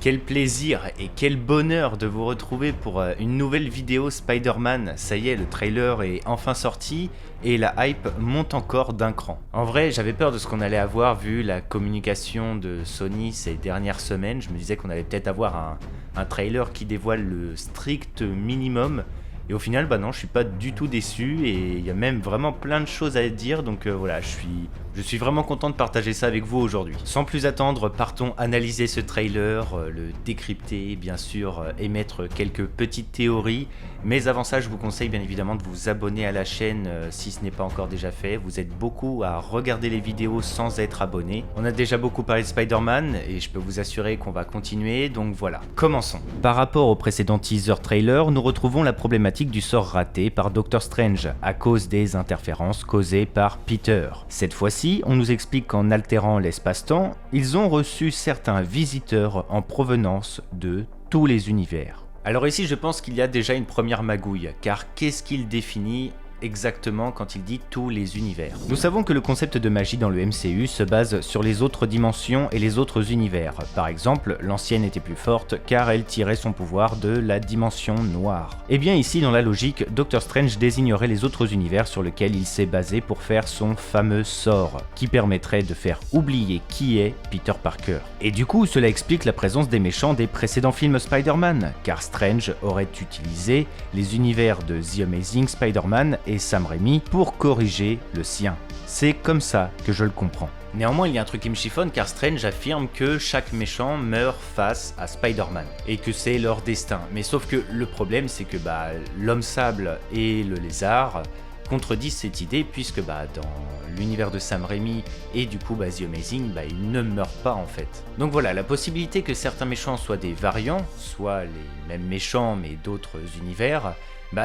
Quel plaisir et quel bonheur de vous retrouver pour une nouvelle vidéo Spider-Man. Ça y est, le trailer est enfin sorti et la hype monte encore d'un cran. En vrai, j'avais peur de ce qu'on allait avoir vu la communication de Sony ces dernières semaines. Je me disais qu'on allait peut-être avoir un trailer qui dévoile le strict minimum. Et au final, bah non, je suis pas du tout déçu et il y a même vraiment plein de choses à dire. Donc voilà, je suis vraiment content de partager ça avec vous aujourd'hui. Sans plus attendre, partons analyser ce trailer, le décrypter, bien sûr, émettre quelques petites théories. Mais avant ça, je vous conseille bien évidemment de vous abonner à la chaîne si ce n'est pas encore déjà fait. Vous êtes beaucoup à regarder les vidéos sans être abonné. On a déjà beaucoup parlé de Spider-Man et je peux vous assurer qu'on va continuer. Donc voilà, commençons. Par rapport au précédent teaser trailer, nous retrouvons la problématique du sort raté par Doctor Strange à cause des interférences causées par Peter. Cette fois-ci, on nous explique qu'en altérant l'espace-temps, ils ont reçu certains visiteurs en provenance de tous les univers. Alors ici, je pense qu'il y a déjà une première magouille, car qu'est-ce qu'il définit exactement quand il dit tous les univers? Nous savons que le concept de magie dans le MCU se base sur les autres dimensions et les autres univers. Par exemple, l'ancienne était plus forte car elle tirait son pouvoir de la dimension noire. Et bien ici, dans la logique, Doctor Strange désignerait les autres univers sur lesquels il s'est basé pour faire son fameux sort, qui permettrait de faire oublier qui est Peter Parker. Et du coup, cela explique la présence des méchants des précédents films Spider-Man, car Strange aurait utilisé les univers de The Amazing Spider-Man et Sam Raimi pour corriger le sien. C'est comme ça que je le comprends. Néanmoins, il y a un truc qui me chiffonne car Strange affirme que chaque méchant meurt face à Spider-Man et que c'est leur destin. Mais sauf que le problème, c'est que l'homme sable et le lézard contredisent cette idée puisque dans l'univers de Sam Raimi et du coup The Amazing, ils ne meurent pas en fait. Donc voilà, la possibilité que certains méchants soient des variants, soit les mêmes méchants mais d'autres univers,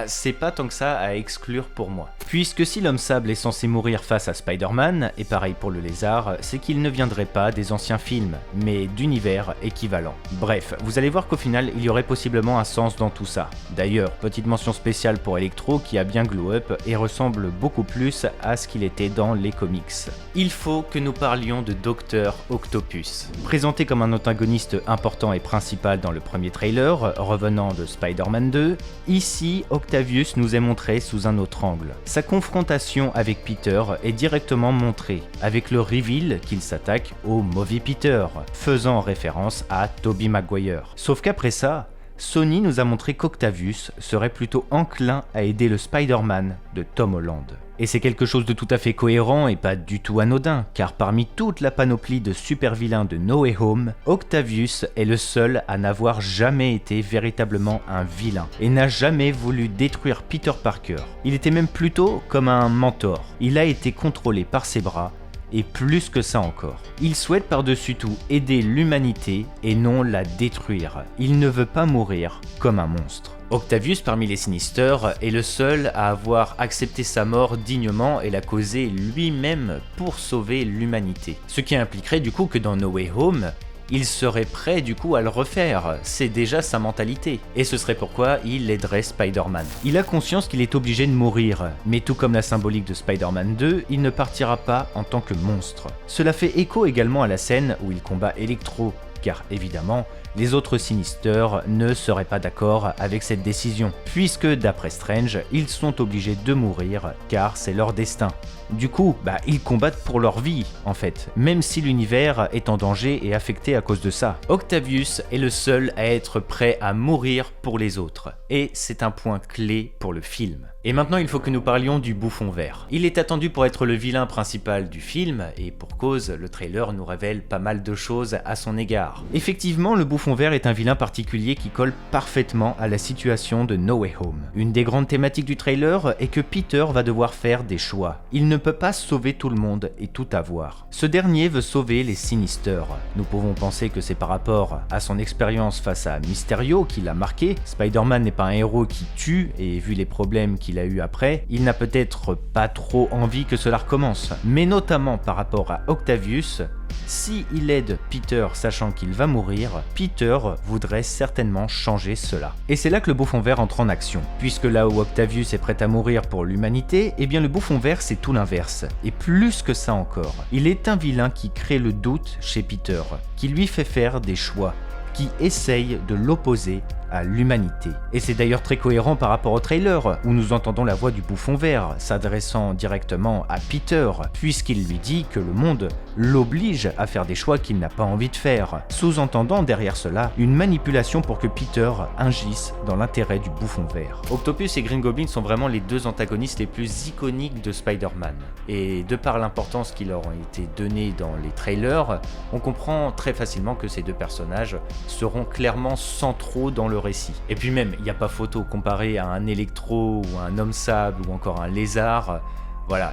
c'est pas tant que ça à exclure pour moi. Puisque si l'homme sable est censé mourir face à Spider-Man, et pareil pour le lézard, c'est qu'il ne viendrait pas des anciens films, mais d'univers équivalents. Bref, vous allez voir qu'au final, il y aurait possiblement un sens dans tout ça. D'ailleurs, petite mention spéciale pour Electro qui a bien glow up et ressemble beaucoup plus à ce qu'il était dans les comics. Il faut que nous parlions de Dr Octopus. Présenté comme un antagoniste important et principal dans le premier trailer, revenant de Spider-Man 2, ici, Octavius nous est montré sous un autre angle. Sa confrontation avec Peter est directement montrée, avec le reveal qu'il s'attaque au mauvais Peter, faisant référence à Tobey Maguire. Sauf qu'après ça, Sony nous a montré qu'Octavius serait plutôt enclin à aider le Spider-Man de Tom Holland. Et c'est quelque chose de tout à fait cohérent et pas du tout anodin, car parmi toute la panoplie de super-vilains de No Way Home, Octavius est le seul à n'avoir jamais été véritablement un vilain, et n'a jamais voulu détruire Peter Parker. Il était même plutôt comme un mentor. Il a été contrôlé par ses bras, et plus que ça encore. Il souhaite par-dessus tout aider l'humanité et non la détruire. Il ne veut pas mourir comme un monstre. Octavius, parmi les Sinister, est le seul à avoir accepté sa mort dignement et l'a causée lui-même pour sauver l'humanité. Ce qui impliquerait du coup que dans No Way Home, il serait prêt du coup à le refaire, c'est déjà sa mentalité. Et ce serait pourquoi il aiderait Spider-Man. Il a conscience qu'il est obligé de mourir, mais tout comme la symbolique de Spider-Man 2, il ne partira pas en tant que monstre. Cela fait écho également à la scène où il combat Electro, car évidemment, les autres Sinister ne seraient pas d'accord avec cette décision, puisque d'après Strange, ils sont obligés de mourir car c'est leur destin. Du coup, ils combattent pour leur vie, en fait, même si l'univers est en danger et affecté à cause de ça. Octavius est le seul à être prêt à mourir pour les autres, et c'est un point clé pour le film. Et maintenant, il faut que nous parlions du bouffon vert. Il est attendu pour être le vilain principal du film, et pour cause, le trailer nous révèle pas mal de choses à son égard. Effectivement, le bouffon vert est un vilain particulier qui colle parfaitement à la situation de No Way Home. Une des grandes thématiques du trailer est que Peter va devoir faire des choix. Il ne peut pas sauver tout le monde et tout avoir. Ce dernier veut sauver les Sinister. Nous pouvons penser que c'est par rapport à son expérience face à Mysterio qui l'a marqué. Spider-Man n'est pas un héros qui tue, et vu les problèmes qu'il a eu après, il n'a peut-être pas trop envie que cela recommence. Mais notamment par rapport à Octavius, si il aide Peter sachant qu'il va mourir, Peter voudrait certainement changer cela. Et c'est là que le bouffon vert entre en action, puisque là où Octavius est prêt à mourir pour l'humanité, eh bien le bouffon vert c'est tout l'inverse, et plus que ça encore. Il est un vilain qui crée le doute chez Peter, qui lui fait faire des choix, qui essaye de l'opposer à l'humanité. Et c'est d'ailleurs très cohérent par rapport au trailer, où nous entendons la voix du bouffon vert s'adressant directement à Peter, puisqu'il lui dit que le monde l'oblige à faire des choix qu'il n'a pas envie de faire, sous-entendant derrière cela une manipulation pour que Peter agisse dans l'intérêt du bouffon vert. Octopus et Green Goblin sont vraiment les deux antagonistes les plus iconiques de Spider-Man, et de par l'importance qui leur ont été donnée dans les trailers, on comprend très facilement que ces deux personnages seront clairement centraux dans le récit. Et puis même, il n'y a pas photo comparé à un Electro ou un Homme Sable ou encore un Lézard, voilà,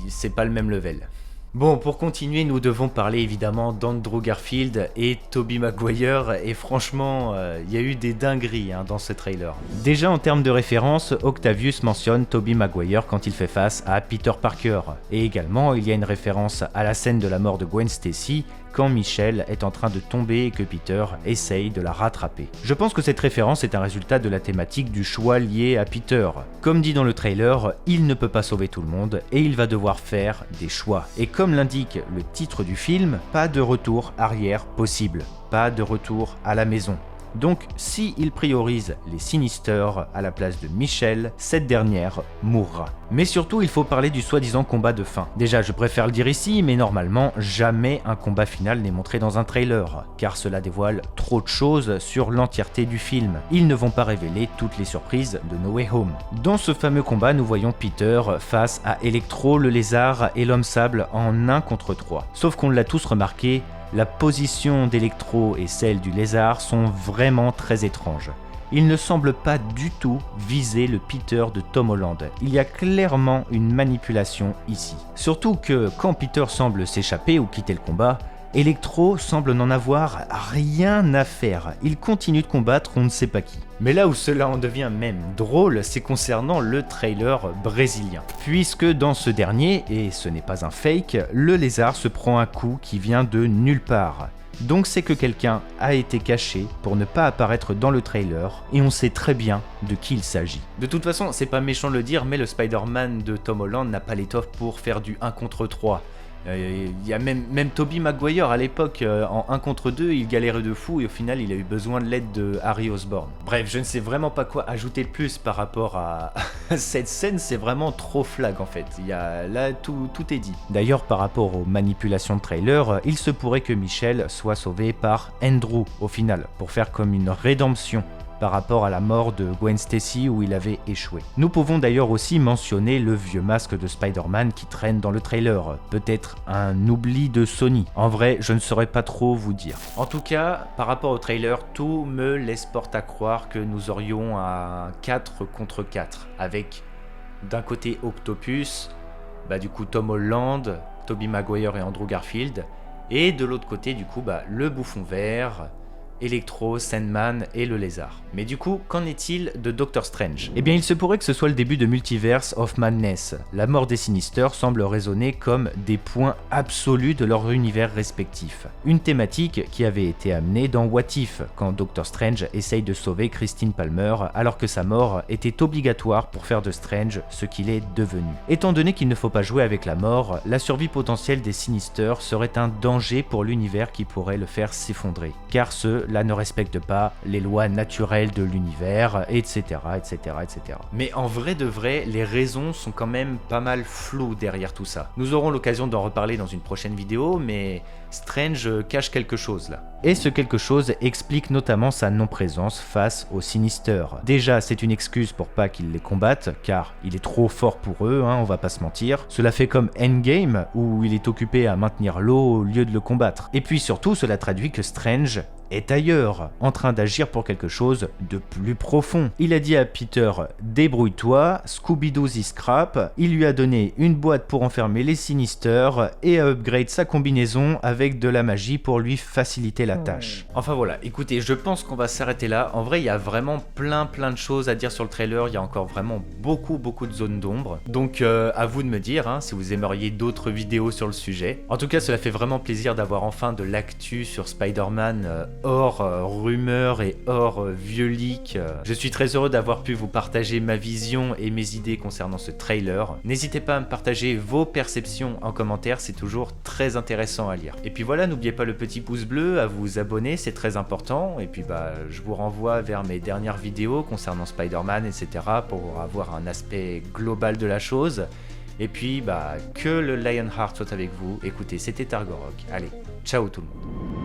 c'est pas le même level. Bon, pour continuer, nous devons parler évidemment d'Andrew Garfield et Tobey Maguire, et franchement, il y a eu des dingueries dans ce trailer. Déjà en termes de référence, Octavius mentionne Tobey Maguire quand il fait face à Peter Parker, et également il y a une référence à la scène de la mort de Gwen Stacy, quand Michelle est en train de tomber et que Peter essaye de la rattraper. Je pense que cette référence est un résultat de la thématique du choix lié à Peter. Comme dit dans le trailer, il ne peut pas sauver tout le monde et il va devoir faire des choix. Et comme l'indique le titre du film, pas de retour arrière possible, pas de retour à la maison. Donc, si il priorise les Sinister à la place de Michelle, cette dernière mourra. Mais surtout, il faut parler du soi-disant combat de fin. Déjà, je préfère le dire ici, mais normalement, jamais un combat final n'est montré dans un trailer, car cela dévoile trop de choses sur l'entièreté du film. Ils ne vont pas révéler toutes les surprises de No Way Home. Dans ce fameux combat, nous voyons Peter face à Electro, le Lézard et l'Homme Sable en 1 contre 3. Sauf qu'on l'a tous remarqué, la position d'Electro et celle du Lézard sont vraiment très étranges. Il ne semble pas du tout viser le Peter de Tom Holland. Il y a clairement une manipulation ici. Surtout que quand Peter semble s'échapper ou quitter le combat, Electro semble n'en avoir rien à faire. Il continue de combattre on ne sait pas qui. Mais là où cela en devient même drôle, c'est concernant le trailer brésilien. Puisque dans ce dernier, et ce n'est pas un fake, le Lézard se prend un coup qui vient de nulle part. Donc c'est que quelqu'un a été caché pour ne pas apparaître dans le trailer, et on sait très bien de qui il s'agit. De toute façon, c'est pas méchant de le dire, mais le Spider-Man de Tom Holland n'a pas l'étoffe pour faire du 1 contre 3. Il y a même Tobey Maguire à l'époque, en 1 contre 2, il galérait de fou et au final il a eu besoin de l'aide de Harry Osborn. Bref, je ne sais vraiment pas quoi ajouter de plus par rapport à cette scène, c'est vraiment trop flag en fait. Là, tout est dit. D'ailleurs, par rapport aux manipulations de trailer, il se pourrait que Michelle soit sauvée par Andrew au final, pour faire comme une rédemption par rapport à la mort de Gwen Stacy où il avait échoué. Nous pouvons d'ailleurs aussi mentionner le vieux masque de Spider-Man qui traîne dans le trailer, peut-être un oubli de Sony. En vrai, je ne saurais pas trop vous dire. En tout cas, par rapport au trailer, tout me laisse porte à croire que nous aurions un 4 contre 4, avec d'un côté Octopus, du coup Tom Holland, Tobey Maguire et Andrew Garfield, et de l'autre côté du coup le bouffon vert, Electro, Sandman et le Lézard. Mais du coup, qu'en est-il de Doctor Strange ? Eh bien, il se pourrait que ce soit le début de Multiverse of Madness. La mort des Sinister semble résonner comme des points absolus de leur univers respectif. Une thématique qui avait été amenée dans What If, quand Doctor Strange essaye de sauver Christine Palmer alors que sa mort était obligatoire pour faire de Strange ce qu'il est devenu. Étant donné qu'il ne faut pas jouer avec la mort, la survie potentielle des Sinister serait un danger pour l'univers qui pourrait le faire s'effondrer, car ceux-là ne respectent pas les lois naturelles de l'univers, etc., etc., etc. Mais en vrai de vrai, les raisons sont quand même pas mal floues derrière tout ça. Nous aurons l'occasion d'en reparler dans une prochaine vidéo, mais Strange cache quelque chose là. Et ce quelque chose explique notamment sa non-présence face aux Sinister. Déjà, c'est une excuse pour pas qu'ils les combattent, car il est trop fort pour eux, on va pas se mentir. Cela fait comme Endgame, où il est occupé à maintenir l'eau au lieu de le combattre. Et puis surtout, cela traduit que Strange est ailleurs, en train d'agir pour quelque chose de plus profond. Il a dit à Peter « Débrouille-toi, Scooby-Doo y scrap », il lui a donné une boîte pour enfermer les Sinister et a upgrade sa combinaison avec de la magie pour lui faciliter la tâche. Enfin voilà, écoutez, je pense qu'on va s'arrêter là. En vrai, il y a vraiment plein de choses à dire sur le trailer, il y a encore vraiment beaucoup de zones d'ombre. Donc à vous de me dire si vous aimeriez d'autres vidéos sur le sujet. En tout cas, cela fait vraiment plaisir d'avoir enfin de l'actu sur Spider-Man hors rumeurs et hors vieux leaks. Je suis très heureux d'avoir pu vous partager ma vision et mes idées concernant ce trailer. N'hésitez pas à me partager vos perceptions en commentaire, c'est toujours très intéressant à lire. Et puis voilà, n'oubliez pas le petit pouce bleu, à vous abonner, c'est très important. Et puis je vous renvoie vers mes dernières vidéos concernant Spider-Man, etc. pour avoir un aspect global de la chose. Et puis que le Lionheart soit avec vous. Écoutez, c'était Targorok. Allez, ciao tout le monde.